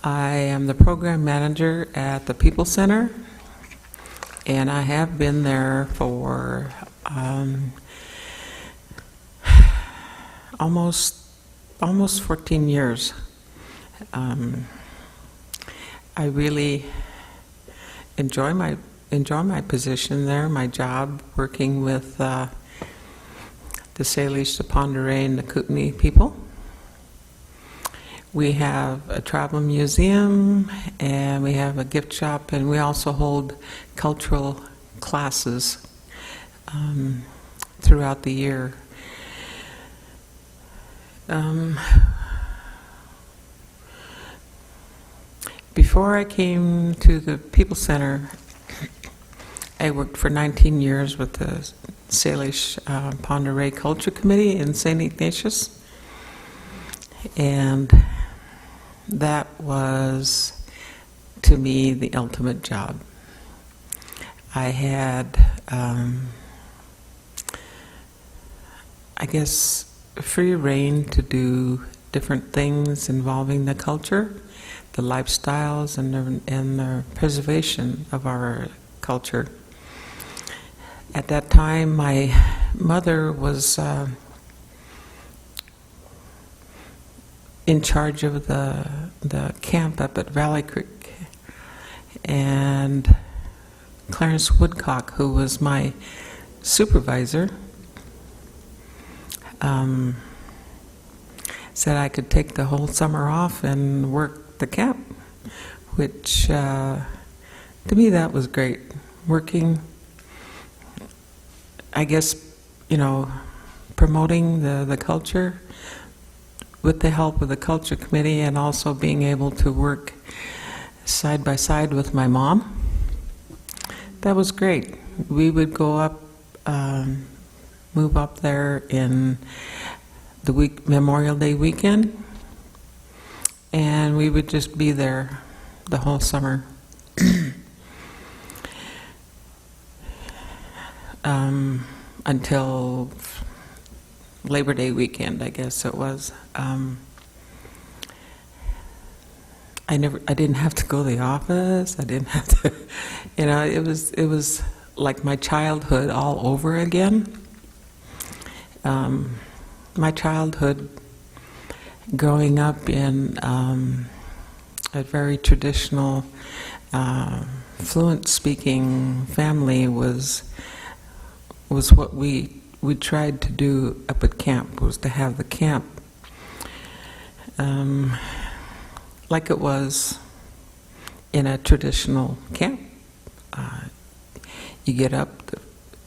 I am the program manager at the People Center, and I have been there for almost 14 years. I really enjoy my position there, my job working with the Salish, the Ponderay, and the Kootenai people. We have a travel museum, and we have a gift shop, and we also hold cultural classes throughout the year. Before I came to the People Center, I worked for 19 years with the Salish Ponderay Culture Committee in St. Ignatius, and that was, to me, the ultimate job. I had, I guess, free rein to do different things involving the culture, the lifestyles, and the preservation of our culture. At that time, my mother was in charge of the camp up at Valley Creek, and Clarence Woodcock, who was my supervisor, said I could take the whole summer off and work the camp, which to me that was great. Working, I guess, promoting the culture with the help of the culture committee, and also being able to work side by side with my mom. That was great. We would go up, move up there in the Memorial Day weekend, and we would just be there the whole summer. Until Labor Day weekend, I guess it was. I didn't have to go to the office. I didn't have to, it was like my childhood all over again. My childhood growing up in a very traditional, fluent-speaking family was what we tried to do up at camp, was to have the camp like it was in a traditional camp. You get up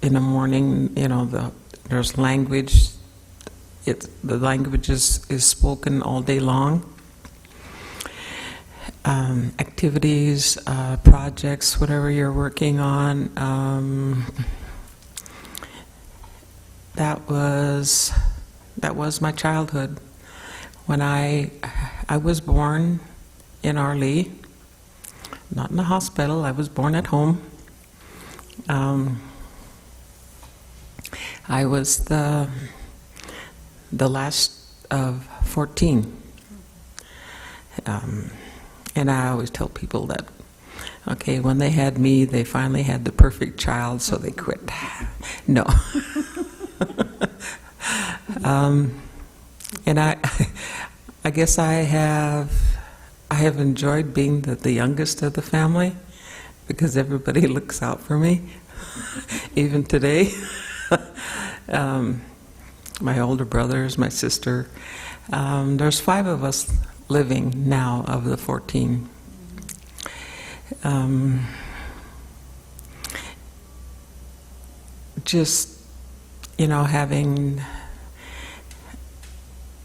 in the morning, there's language. The language is spoken all day long. Activities, projects, whatever you're working on. That was my childhood. When I was born in Arlee, not in a hospital. I was born at home. I was the last of 14. And I always tell people that, okay, when they had me, they finally had the perfect child, so they quit. No. And I guess I have enjoyed being the youngest of the family, because everybody looks out for me, even today. My older brothers, my sister. There's 5 of us living now of the 14. Just,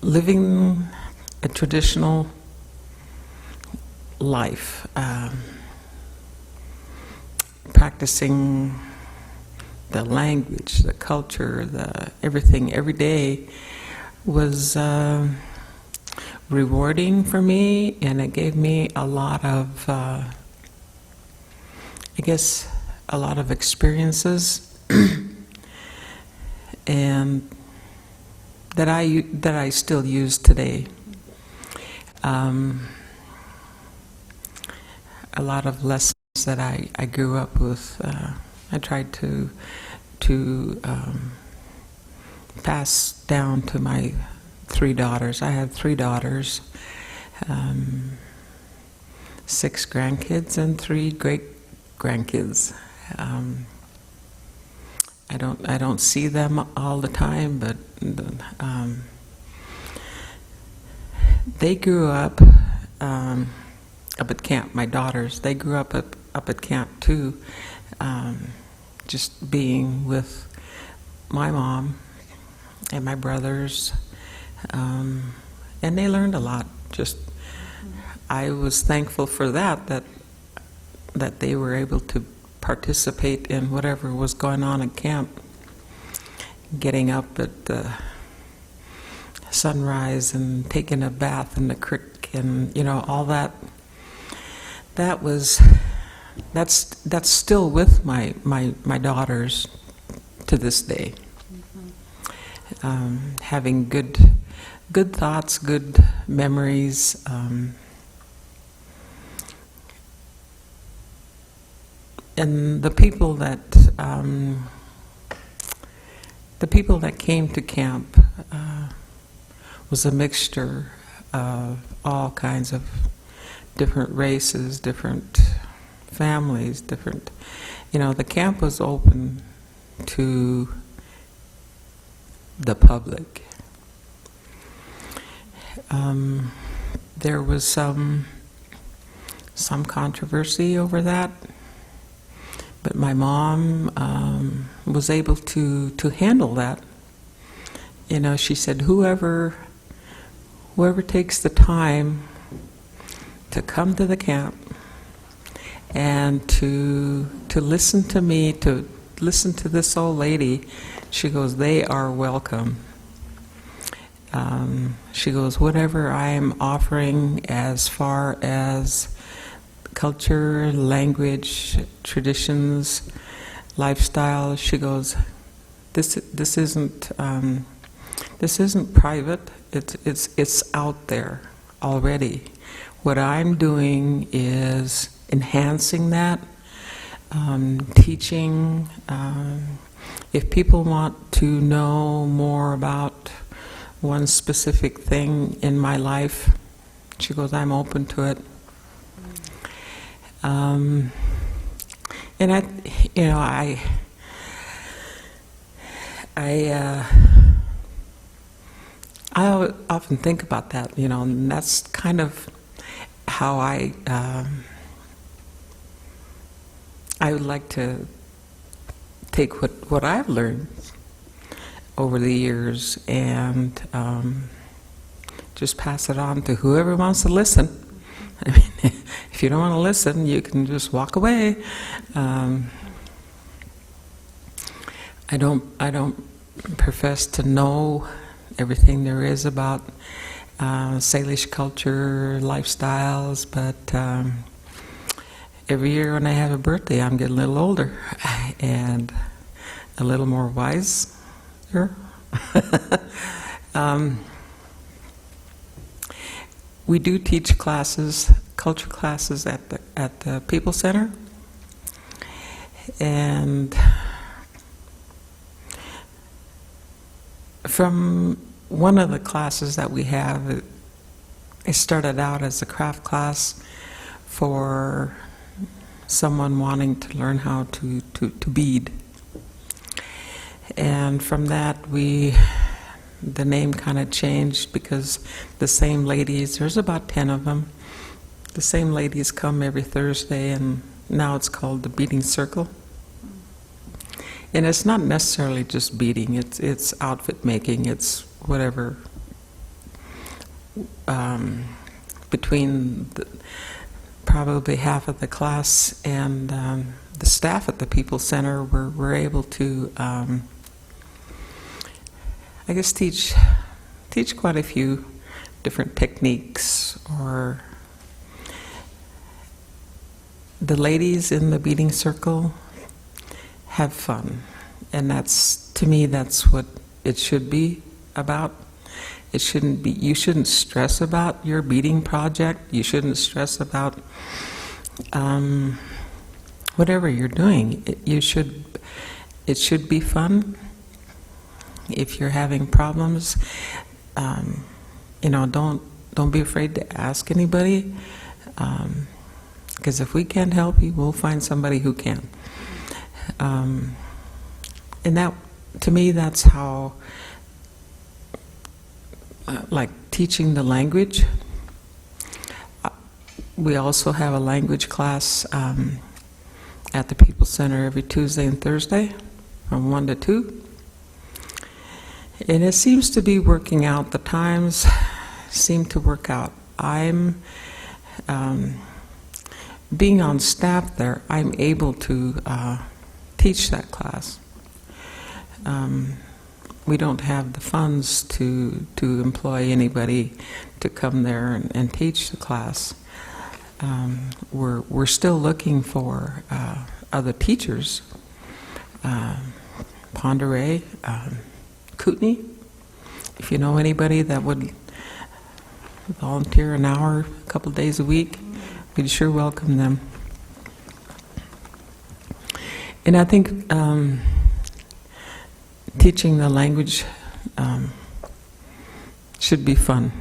living a traditional life, practicing the language, the culture, everything every day was rewarding for me, and it gave me a lot of, a lot of experiences and that I still use today. a lot of lessons that I grew up with. I tried to pass down to my 3 daughters. I have 3 daughters, 6 grandkids, and 3 great-grandkids. I don't see them all the time, but they grew up at camp. My daughters, they grew up at camp too, just being with my mom and my brothers, and they learned a lot. Just, I was thankful for that they were able to participate in whatever was going on at camp, getting up at sunrise and taking a bath in the creek, and all that. That's still with my daughters to this day. Having good thoughts, good memories. And the people that came to camp was a mixture of all kinds of different races, different families, different. The camp was open to the public. There was some controversy over that. But my mom was able to handle that. She said, whoever takes the time to come to the camp and to listen to me, to listen to this old lady, she goes, they are welcome. She goes, whatever I am offering as far as culture, language, traditions, lifestyle, she goes, this isn't private. It's out there already. What I'm doing is enhancing that, teaching. If people want to know more about one specific thing in my life, she goes, I'm open to it. And I often think about that, and that's kind of how I would like to take what I've learned over the years and just pass it on to whoever wants to listen. I mean, if you don't want to listen, you can just walk away. I don't profess to know everything there is about Salish culture, lifestyles, but every year when I have a birthday, I'm getting a little older and a little more wiser. We do teach classes, culture classes at the People Center, and from one of the classes that we have, it started out as a craft class for someone wanting to learn how to bead, and from that the name kind of changed because the same ladies, there's about 10 of them, the same ladies come every Thursday, and now it's called the Beading Circle. And it's not necessarily just beading, it's outfit making, it's whatever, between probably half of the class and the staff at the People Center were able to I guess teach quite a few different techniques. Or the ladies in the beading circle have fun, and to me that's what it should be about. It shouldn't be, you shouldn't stress about your beading project, you shouldn't stress about whatever you're doing, it should be fun. If you're having problems, don't be afraid to ask anybody, because if we can't help you, we'll find somebody who can. And that, to me, that's how, like teaching the language. We also have a language class at the People's Center every Tuesday and Thursday from 1 to 2. And it seems to be working out. The times seem to work out. I'm being on staff there, I'm able to teach that class. We don't have the funds to employ anybody to come there and teach the class. We're still looking for other teachers. Ponderay, Kootenai, if you know anybody that would volunteer an hour, a couple days a week, we'd sure welcome them. And I think teaching the language should be fun.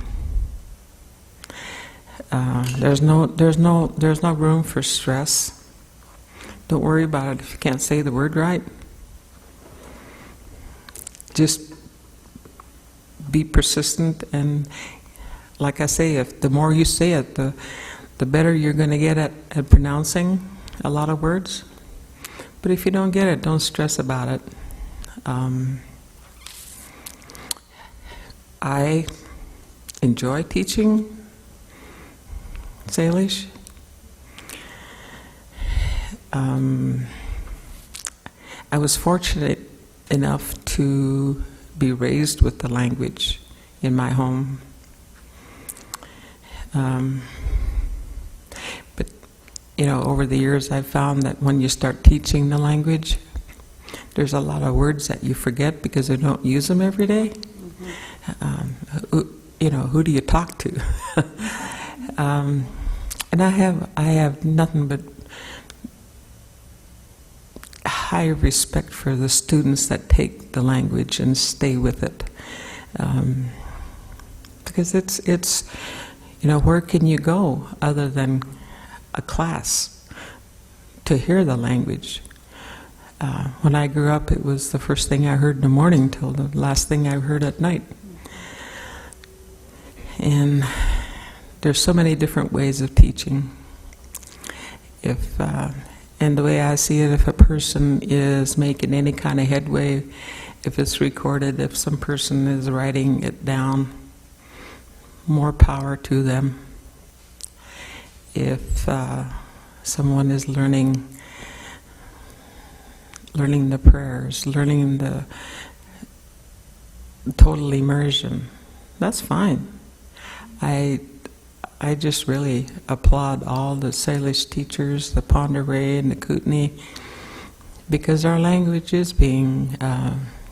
There's no room for stress. Don't worry about it if you can't say the word right. Just be persistent, and like I say, if the more you say it, the better you're going to get at pronouncing a lot of words. But if you don't get it, don't stress about it. I enjoy teaching Salish. I was fortunate enough to be raised with the language in my home. But, over the years I've found that when you start teaching the language, there's a lot of words that you forget because you don't use them every day. Who do you talk to? And I have nothing but high respect for the students that take the language and stay with it, because it's where can you go other than a class to hear the language? When I grew up, it was the first thing I heard in the morning till the last thing I heard at night. And there's so many different ways of teaching. And the way I see it, if a person is making any kind of headway, if it's recorded, if some person is writing it down, more power to them. If someone is learning the prayers, learning the total immersion, that's fine. I just really applaud all the Salish teachers, the Ponderay and the Kootenai, because our language is being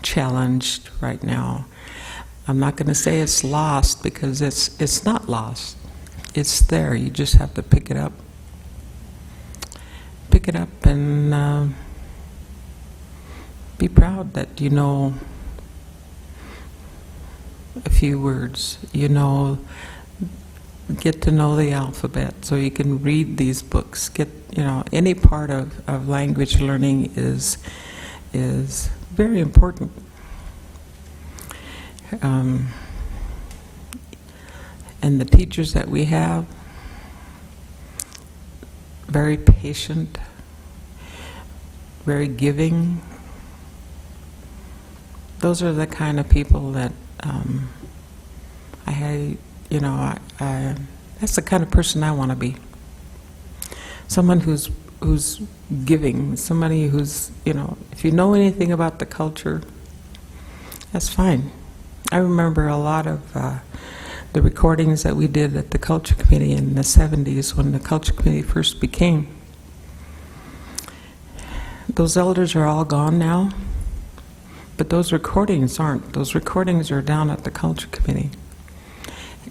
challenged right now. I'm not going to say it's lost, because it's not lost. It's there. You just have to pick it up. Pick it up and be proud that you know a few words. Get to know the alphabet so you can read these books. Any part of language learning is very important. And the teachers that we have, very patient, very giving. Those are the kind of people that that's the kind of person I want to be. Someone who's giving, somebody who's, if you know anything about the culture, that's fine. I remember a lot of the recordings that we did at the Culture Committee in the 70s when the Culture Committee first became. Those elders are all gone now, but those recordings aren't. Those recordings are down at the Culture Committee.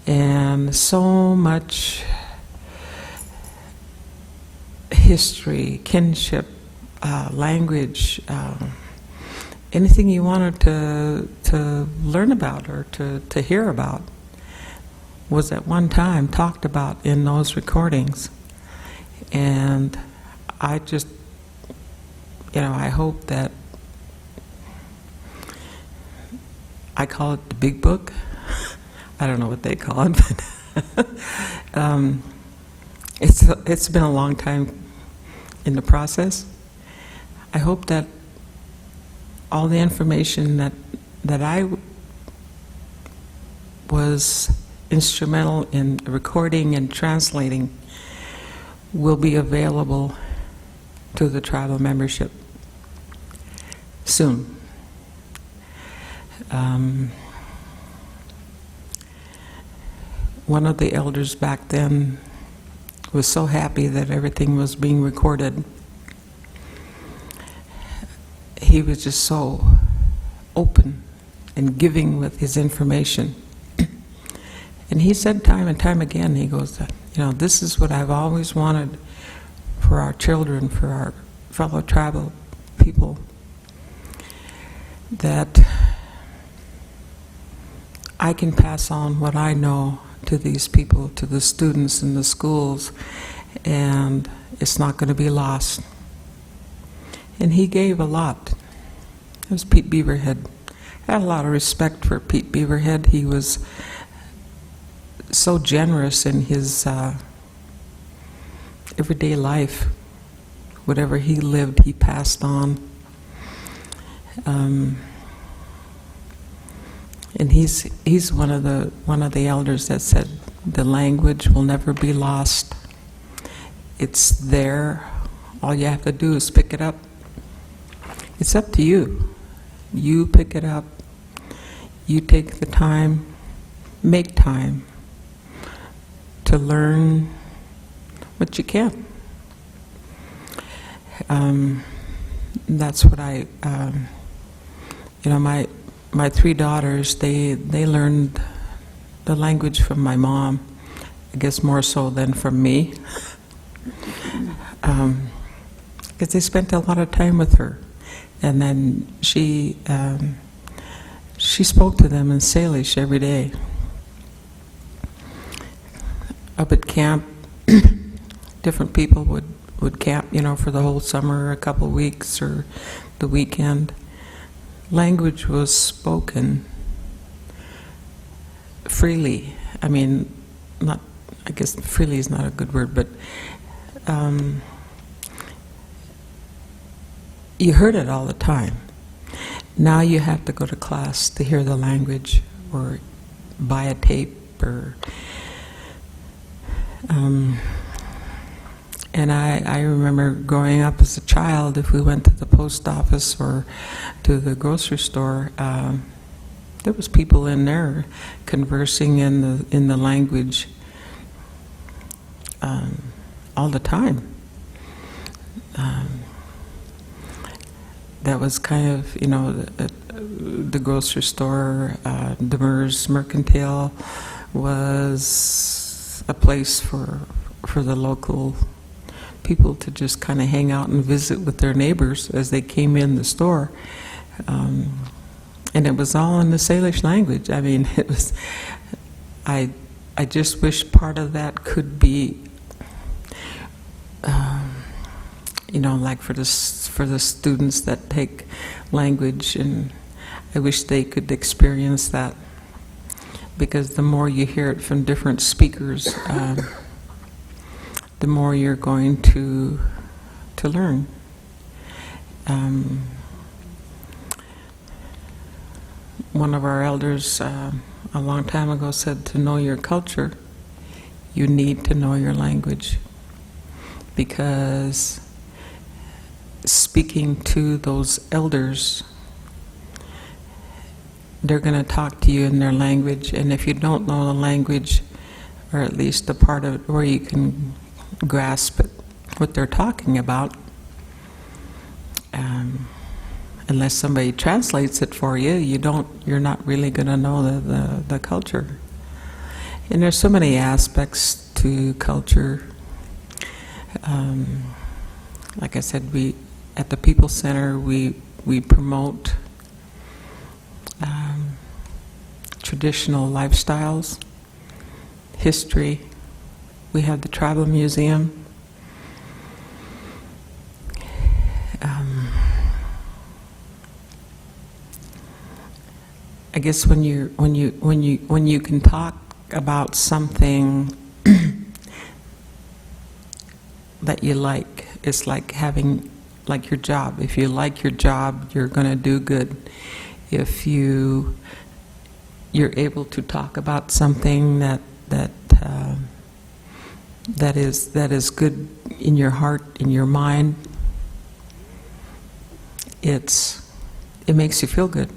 And so much history, kinship, language, anything you wanted to learn about or to hear about was at one time talked about in those recordings. And I just, I hope that, I call it the big book. I don't know what they call it, but it's been a long time in the process. I hope that all the information that I was instrumental in recording and translating will be available to the tribal membership soon. One of the elders back then was so happy that everything was being recorded. He was just so open and giving with his information. And he said time and time again, he goes, this is what I've always wanted for our children, for our fellow tribal people, that I can pass on what I know to these people, to the students in the schools, and it's not going to be lost. And he gave a lot. It was Pete Beaverhead. I had a lot of respect for Pete Beaverhead. He was so generous in his everyday life. Whatever he lived, he passed on. And he's one of the elders that said the language will never be lost. It's there. All you have to do is pick it up. It's up to you. You pick it up. You take the time, make time to learn what you can. That's what my three daughters, they learned the language from my mom, I guess more so than from me, because they spent a lot of time with her. And then she spoke to them in Salish every day. Up at camp, different people would camp, for the whole summer, a couple of weeks, or the weekend. Language was spoken freely. I guess freely is not a good word, but you heard it all the time. Now you have to go to class to hear the language, or buy a tape, or and I remember growing up as a child, if we went to the post office or to the grocery store, there was people in there conversing in the language all the time. That was kind of, the grocery store, Demers Mercantile was a place for the local people to just kind of hang out and visit with their neighbors as they came in the store. And it was all in the Salish language. It was, I just wish part of that could be, like for the students that take language, and I wish they could experience that, because the more you hear it from different speakers, the more you're going to learn. One of our elders a long time ago said, to know your culture, you need to know your language, because speaking to those elders, they're going to talk to you in their language, and if you don't know the language, or at least the part of it where you can grasp it, what they're talking about, unless somebody translates it for you, you're not really going to know the culture. And there's so many aspects to culture. like I said, at the People Center, we promote traditional lifestyles, history. We have the Tribal Museum. I guess when you can talk about something that you like, it's like having your job. If you like your job, you're going to do good. If you're able to talk about something that is good in your heart, in your mind, it makes you feel good.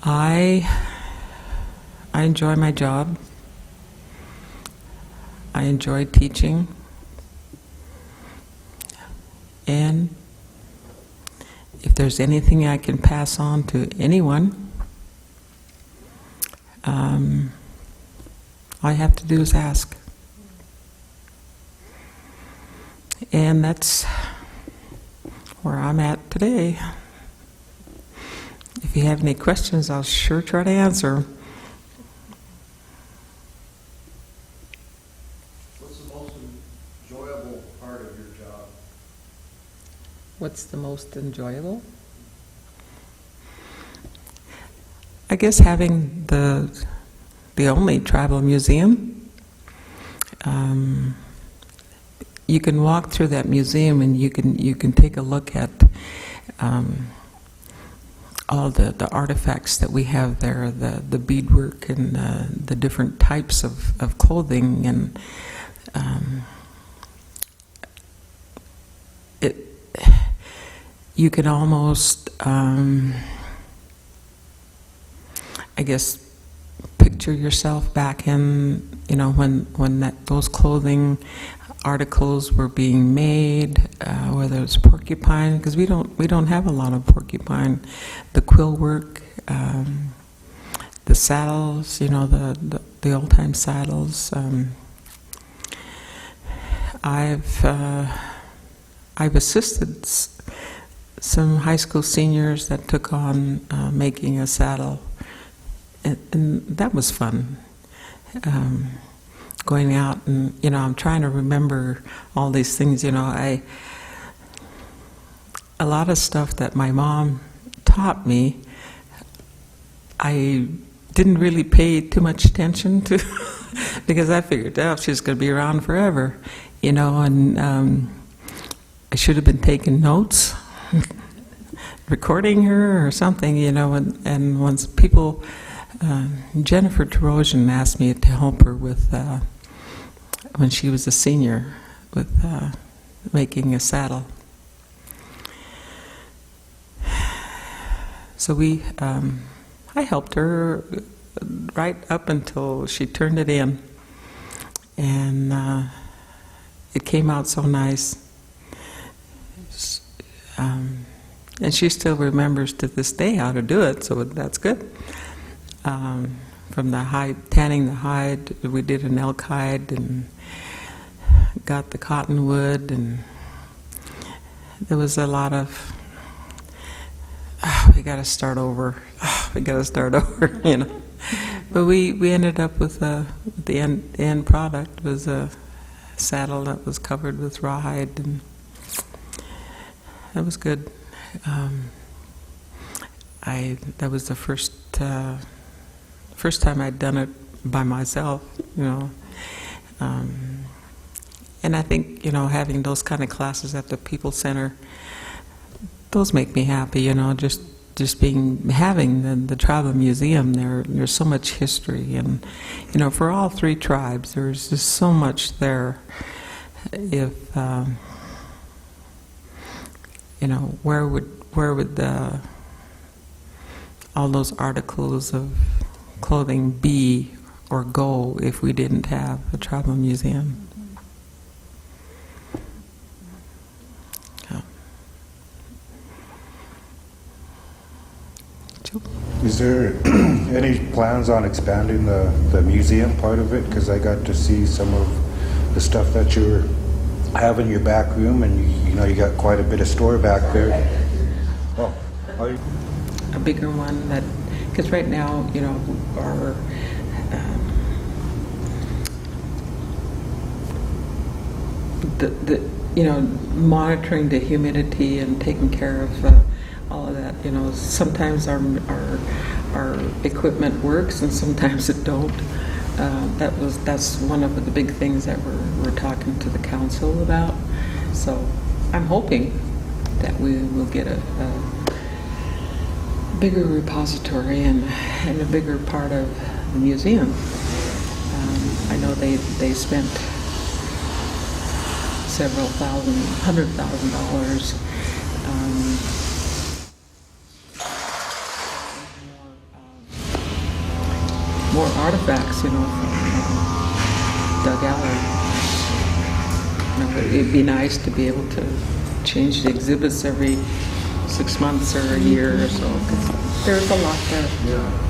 I enjoy my job. I enjoy teaching. And if there's anything I can pass on to anyone, all I have to do is ask. And that's where I'm at today. If you have any questions, I'll sure try to answer. What's the most enjoyable part of your job? What's the most enjoyable? I guess having the only tribal museum. You can walk through that museum and you can take a look at all the artifacts that we have there, the beadwork and the different types of clothing, and you can almost, I guess, picture yourself back in, when those clothing articles were being made, whether it's porcupine, because we don't have a lot of porcupine, the quill work, the saddles, the old time saddles. I've assisted some high school seniors that took on making a saddle, and that was fun. Going out and, I'm trying to remember all these things, a lot of stuff that my mom taught me, I didn't really pay too much attention to because I figured out she's going to be around forever, and I should have been taking notes, recording her or something, and once people, Jennifer Tarosian asked me to help her with, when she was a senior, with making a saddle. So I helped her right up until she turned it in, and it came out so nice. And she still remembers to this day how to do it, so that's good. From the hide, tanning the hide, we did an elk hide and got the cottonwood, and there was a lot of, we got to start over, But we ended up with the end product was a saddle that was covered with rawhide, and that was good. That was the first time I'd done it by myself, and I think, having those kind of classes at the People Center, those make me happy, just having the tribal museum there. There's so much history, and for all three tribes, there's just so much there. If where would all those articles of clothing be or go if we didn't have a tribal museum? Is there any plans on expanding the museum part of it? Because I got to see some of the stuff that you were having your back room, and you know you got quite a bit of store back there. Oh, are you? A bigger one that, because right now, you know, our the you know, monitoring the humidity and taking care of all of that. You know, sometimes our equipment works and sometimes it don't. That's one of the big things that we're talking to the council about. So I'm hoping that we will get a bigger repository and a bigger part of the museum. I know they spent several thousand, $100,000 more artifacts, you know, from Doug Eller. You know, it'd be nice to be able to change the exhibits every 6 months or a year or so, because there's a lot there. Yeah.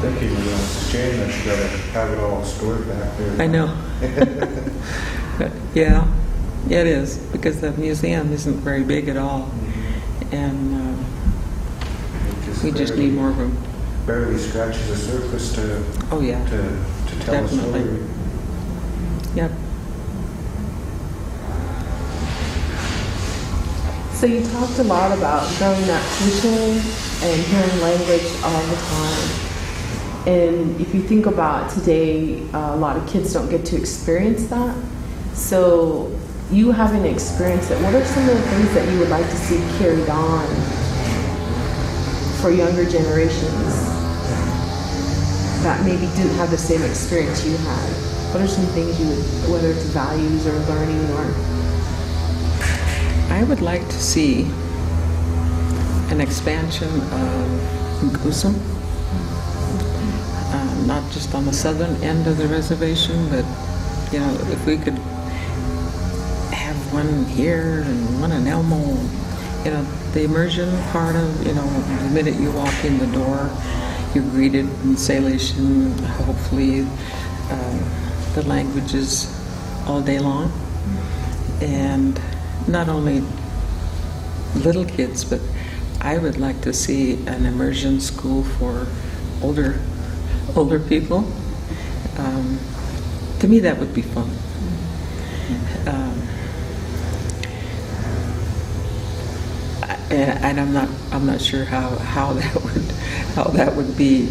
Thinking it's a shame that you gotta have it all stored back there. I know. Yeah, it is, because the museum isn't very big at all, and we just need more room. Barely scratches the surface to Oh yeah, to tell definitely. a story. Yep. So you talked a lot about growing up teaching and hearing language all the time. And if you think about today, a lot of kids don't get to experience that. So you having experienced it, what are some of the things that you would like to see carried on for younger generations that maybe didn't have the same experience you had? What are some things you would, whether it's values or learning or... I would like to see an expansion of Ngusim, not just on the southern end of the reservation, but, you know, if we could have one here and one in Elmo, you know, the immersion part of, you know, the minute you walk in the door, you're greeted in Salish and hopefully the languages all day long. And not only little kids, but I would like to see an immersion school for older people. To me, that would be fun. And I'm not sure how that would be.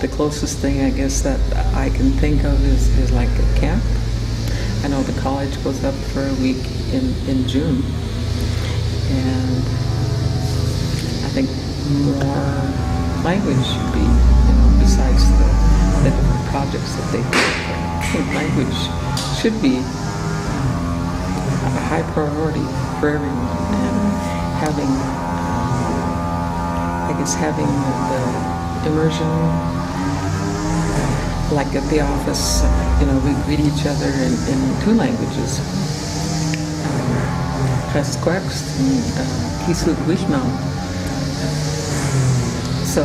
The closest thing I guess that I can think of is like a camp. I know the college goes up for a week in June, and I think more language should be, you know, besides the different projects that they do. I think language should be a high priority for everyone, and having the immersion. Like at the office, you know, we greet each other in 2 languages. Resquext and Kisut Wishnam. So,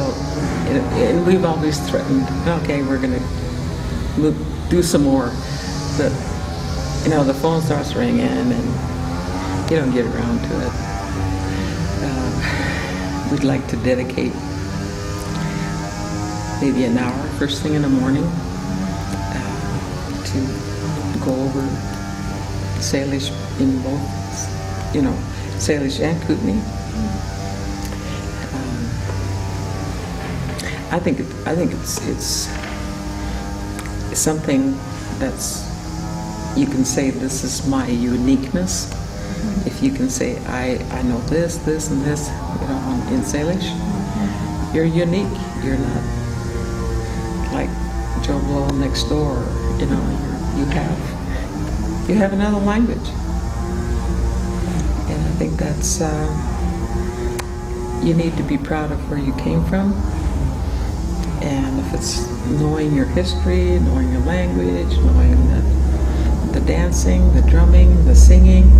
and we've always threatened, okay, we're going to do some more. But, you know, the phone starts ringing and you don't get around to it. We'd like to dedicate maybe an hour first thing in the morning to go over Salish in both, you know, Salish and Kootenai. I think it's something that's, you can say this is my uniqueness. If you can say I know this, and this, you know, in Salish, you're unique. You're not like Joe Blow next door, you know, you have another language. And I think that's, you need to be proud of where you came from. And if it's knowing your history, knowing your language, knowing the dancing, the drumming, the singing,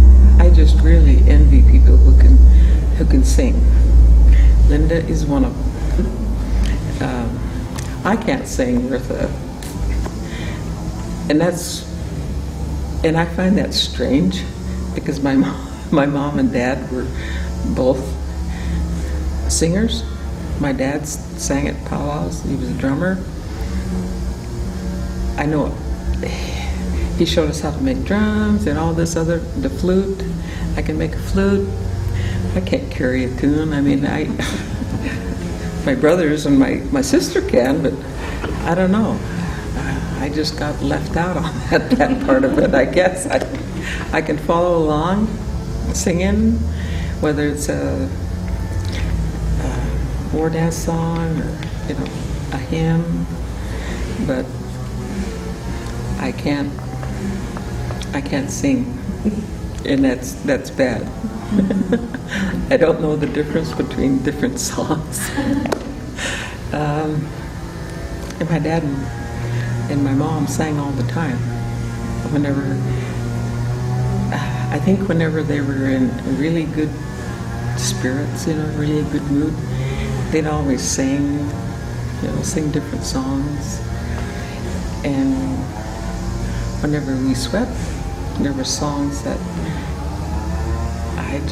I just really envy people who can sing. Linda is one of them. I can't sing worth a, and that's And I find that strange because my mom and dad were both singers. My dad sang at powwows. He was a drummer. I know he showed us how to make drums and all this other, the flute. I can make a flute. I can't carry a tune. I mean, my brothers and my sister can, but I don't know. I just got left out on that part of it, I guess. I can follow along singing, whether it's a war dance song or, you know, a hymn, but I can't sing, and that's bad. I don't know the difference between different songs. And my dad and my mom sang all the time. Whenever they were in really good spirits, you know, really good mood, they'd always sing different songs. And whenever we swept, there were songs that it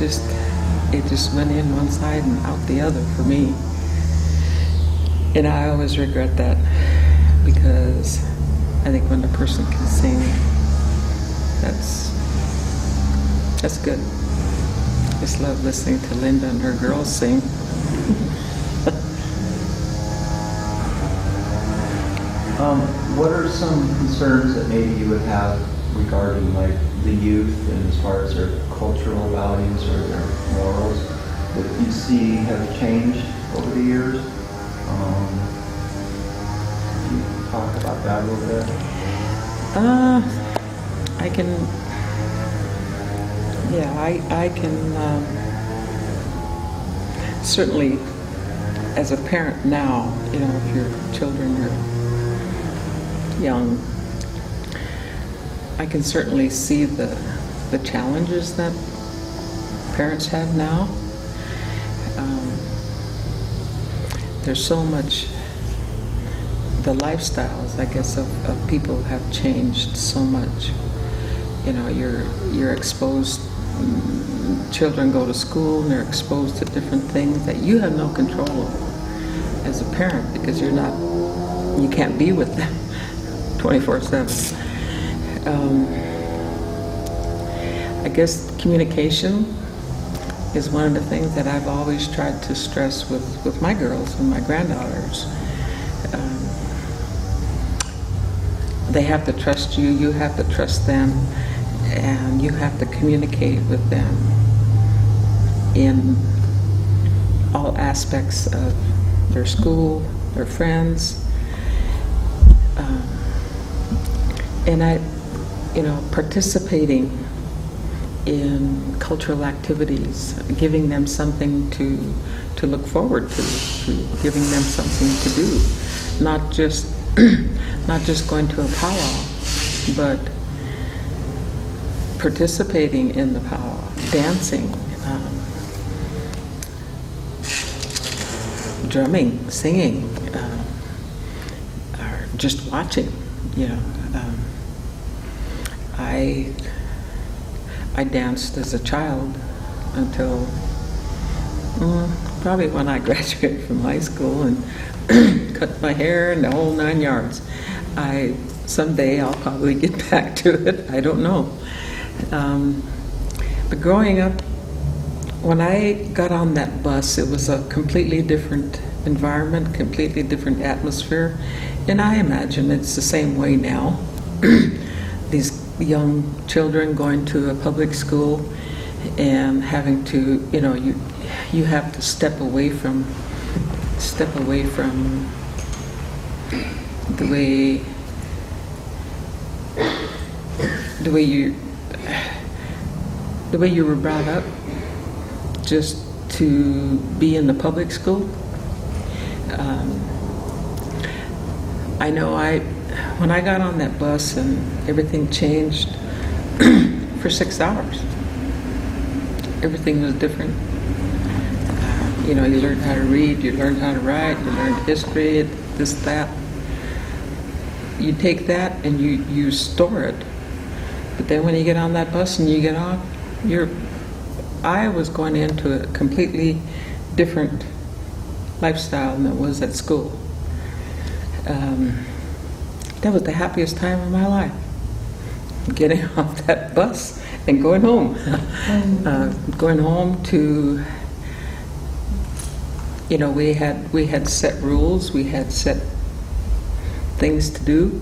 just went in one side and out the other for me. And I always regret that, because I think when a person can sing, that's good. I just love listening to Linda and her girls sing. What are some concerns that maybe you would have regarding like the youth and as far as their cultural values or their morals that you see have changed over the years? Can you talk about that a little bit? I can certainly, as a parent now, you know, if your children are young, I can certainly see the challenges that parents have now. There's so much, the lifestyles, I guess, of people have changed so much. You know, you're exposed, children go to school and they're exposed to different things that you have no control over as a parent, because you can't be with them 24/7. I guess communication is one of the things that I've always tried to stress with my girls and my granddaughters. They have to trust you, you have to trust them, and you have to communicate with them in all aspects of their school, their friends, and participating in cultural activities, giving them something to look forward to giving them something to do, not just going to a powwow, but participating in the powwow, dancing, drumming, singing, or just watching. You know, I danced as a child until probably when I graduated from high school and cut my hair and the whole 9 yards. Someday I'll probably get back to it. I don't know. But growing up, when I got on that bus, it was a completely different environment, completely different atmosphere, and I imagine it's the same way now. These young children going to a public school and having to, you have to step away from the way you were brought up, just to be in the public school. I know when I got on that bus and everything changed for 6 hours. Everything was different. You learned how to read, you learned how to write, you learned history, this, that. You take that and you store it But then when you get on that bus and you get off, I was going into a completely different lifestyle than it was at school. That was the happiest time of my life, getting off that bus and going home. Going home to, you know, we had set rules, we had set things to do.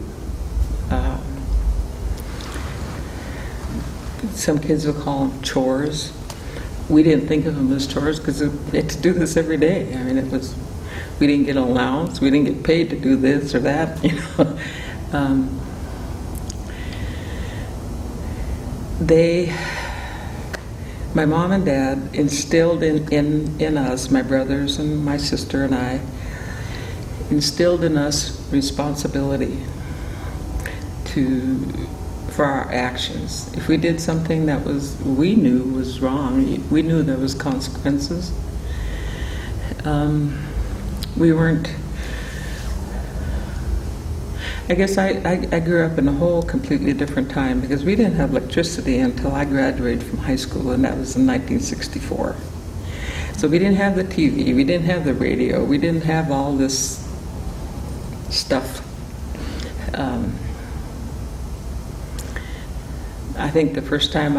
Some kids will call them chores. We didn't think of them as chores because we had to do this every day. I mean, we didn't get an allowance, we didn't get paid to do this or that, you know. My mom and dad instilled in us, my brothers and my sister and I, instilled in us responsibility for our actions. If we did something that we knew was wrong, we knew there was consequences. We weren't. I guess I grew up in a whole completely different time because we didn't have electricity until I graduated from high school, and that was in 1964. So we didn't have the TV, we didn't have the radio, we didn't have all this stuff. I think the first time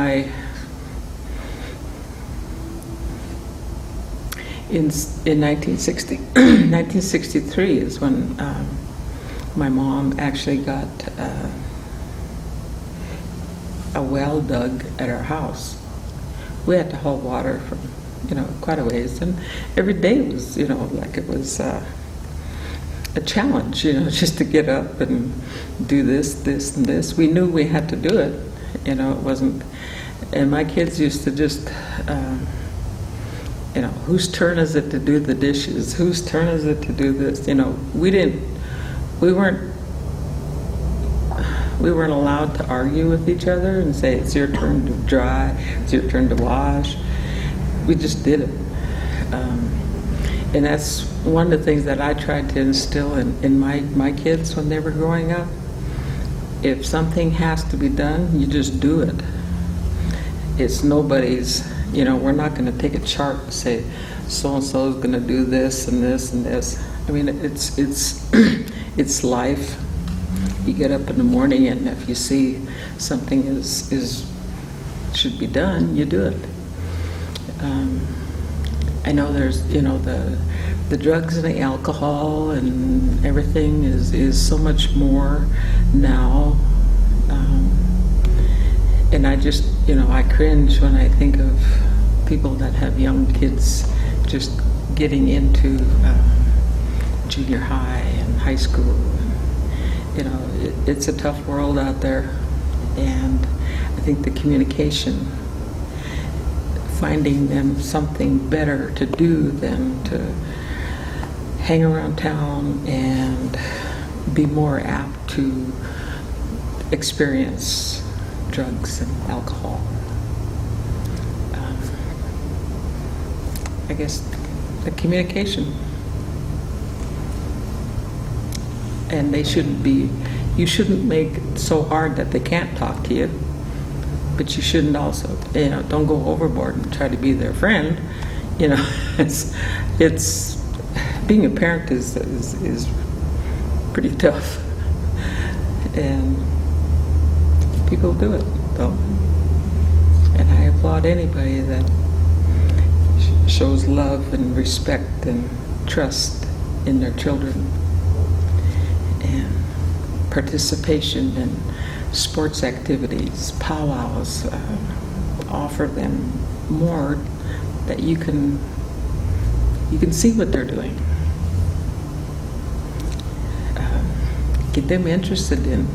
in 1963 is when my mom actually got a well dug at our house. We had to haul water from, you know, quite a ways, and every day was, you know, like it was a challenge, you know, just to get up and do this, and this. We knew we had to do it, you know, it wasn't, and my kids used to just, you know, whose turn is it to do the dishes? Whose turn is it to do this? You know, we weren't allowed to argue with each other and say, it's your turn to dry, it's your turn to wash. We just did it. And that's one of the things that I tried to instill in my kids when they were growing up. If something has to be done, you just do it. It's nobody's, you know, we're not going to take a chart and say, so-and-so is going to do this and this and this. I mean, it's life. You get up in the morning, and if you see something should be done, you do it. I know there's, you know, the drugs and the alcohol and everything is so much more now, and I just, you know, I cringe when I think of people that have young kids just getting into junior high and high school. You know, it's a tough world out there, and I think the communication, finding them something better to do than to hang around town and be more apt to experience drugs and alcohol. I guess the communication. And you shouldn't make it so hard that they can't talk to you, but you shouldn't also, you know, don't go overboard and try to be their friend. You know, it's being a parent is pretty tough, and people do it though. And I applaud anybody that shows love and respect and trust in their children, and participation in sports activities, powwows, offer them more that you can see what they're doing. Get them interested in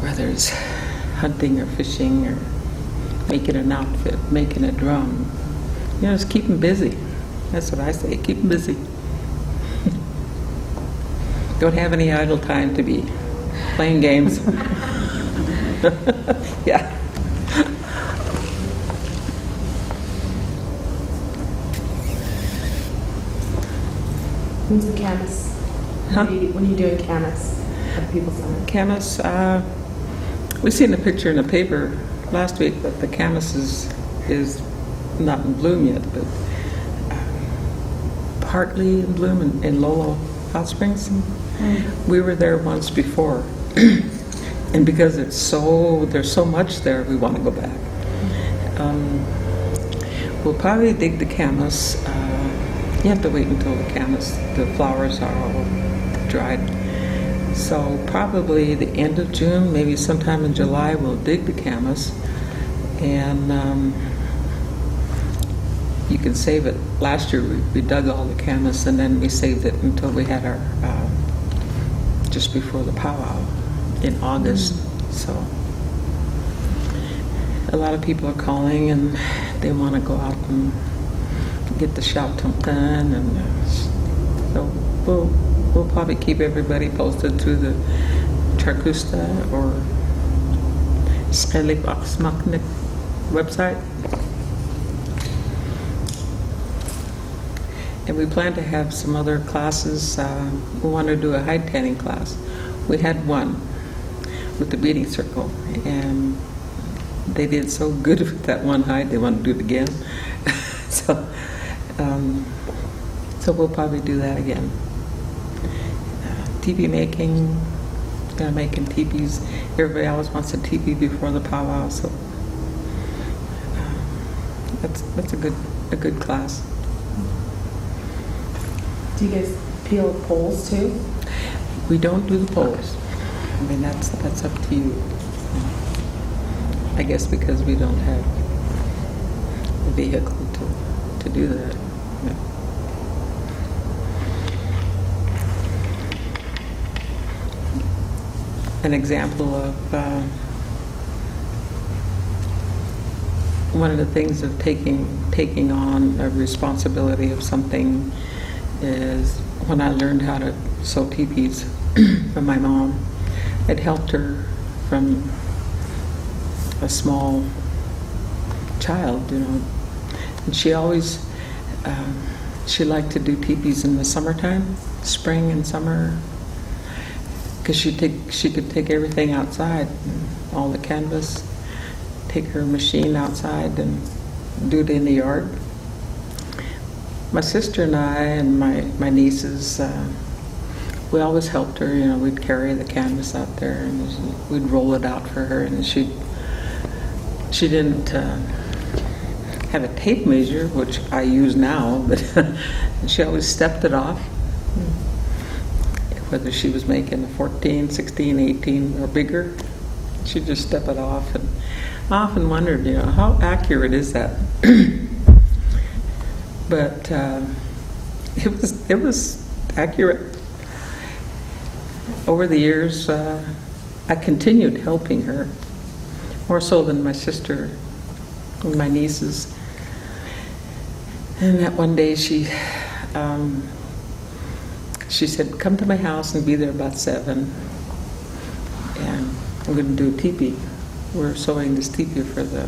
whether it's hunting or fishing or making an outfit, making a drum. You know, just keep them busy. That's what I say, keep them busy. Don't have any idle time to be playing games. Yeah. When's the Camas? Huh? When are you doing Camas at the People's Center? Camas, We seen a picture in the paper last week that the canvas is not in bloom yet, but partly in bloom in Lolo Hot Springs. We were there once before, and because there's so much there, we want to go back. We'll probably dig the camas. You have to wait until the flowers are all dried. So probably the end of June, maybe sometime in July, we'll dig the camas, and you can save it. Last year we dug all the camas, and then we saved it until we had our just before the powwow in August. So a lot of people are calling, and they want to go out and get the shout done, and so we'll probably keep everybody posted through the Charcusta or Salish website. And we plan to have some other classes. We want to do a hide tanning class. We had one with the beading circle, and they did so good with that one hide, they want to do it again. So we'll probably do that again. Teepee making, making teepees. Everybody always wants a teepee before the powwow, so that's a good class. Do you guys peel poles too? We don't do the poles. I mean, that's up to you. I guess because we don't have a vehicle to do that. Yeah. An example of one of the things of taking on a responsibility of something is when I learned how to sew teepees from my mom. It helped her from a small child, and she always she liked to do teepees in the summertime, spring and summer, because she could take everything outside, all the canvas, take her machine outside and do it in the yard. My sister and I and my nieces, we always helped her. We'd carry the canvas out there and we'd roll it out for her, and she didn't have a tape measure, which I use now, but she always stepped it off. Whether she was making a 14, 16, 18 or bigger, she'd just step it off. And I often wondered, how accurate is that? But it was accurate. Over the years, I continued helping her, more so than my sister and my nieces. And that one day she said, "Come to my house and be there about 7. And I'm going to do a teepee. We're sewing this teepee for the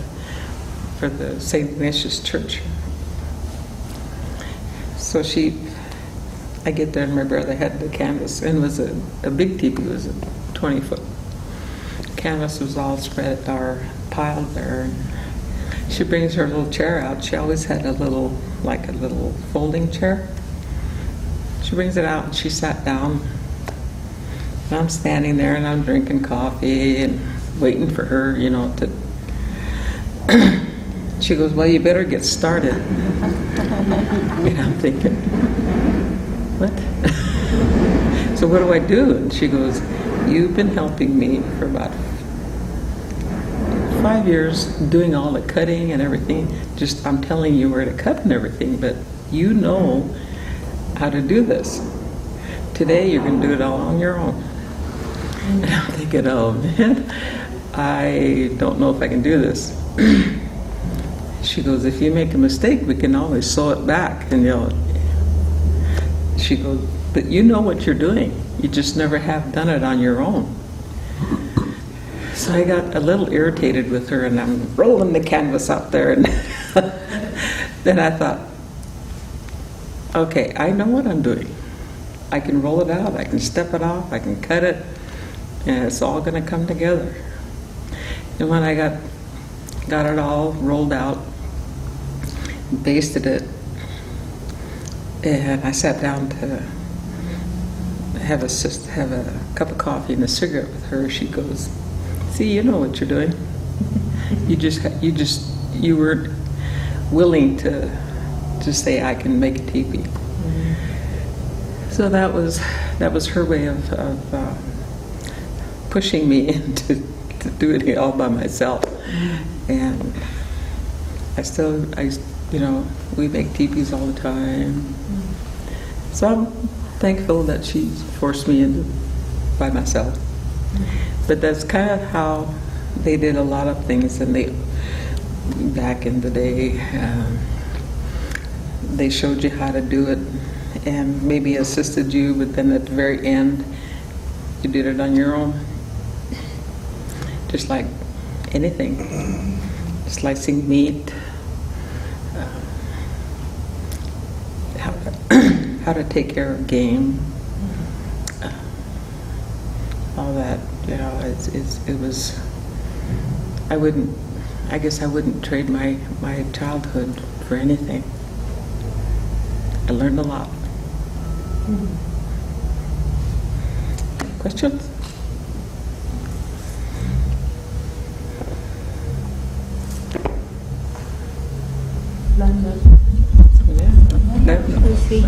St. Ignatius Church." So I get there and my brother had the canvas, and it was a big teepee. It was a 20-foot. Canvas was all spread or piled there. And she brings her little chair out. She always had a little folding chair. She brings it out and she sat down. And I'm standing there and I'm drinking coffee and waiting for her, to. She goes, "Well, you better get started." And I'm thinking, what? So what do I do? And she goes, "You've been helping me for about 5 years doing all the cutting and everything. Just I'm telling you where to cut and everything, but you know how to do this. Today you're going to do it all on your own." And I'm thinking, oh man, I don't know if I can do this. She goes, "If you make a mistake, we can always sew it back." And she goes, "But you know what you're doing. You just never have done it on your own." So I got a little irritated with her, and I'm rolling the canvas out there. And then I thought, okay, I know what I'm doing. I can roll it out, I can step it off, I can cut it, and it's all going to come together. And when I got it all rolled out, basted it, and I sat down to have a cup of coffee and a cigarette with her, she goes, "See, you know what you're doing. You weren't willing to say I can make a teepee." So that was her way of pushing me into doing it all by myself. And we make teepees all the time. So I'm thankful that she forced me into by myself. But that's kind of how they did a lot of things, and back in the day, they showed you how to do it and maybe assisted you, but then at the very end, you did it on your own. Just like anything, slicing meat, how to take care of game, all that. It was. I guess I wouldn't trade my childhood for anything. I learned a lot. Questions? London. Yeah. Lucy.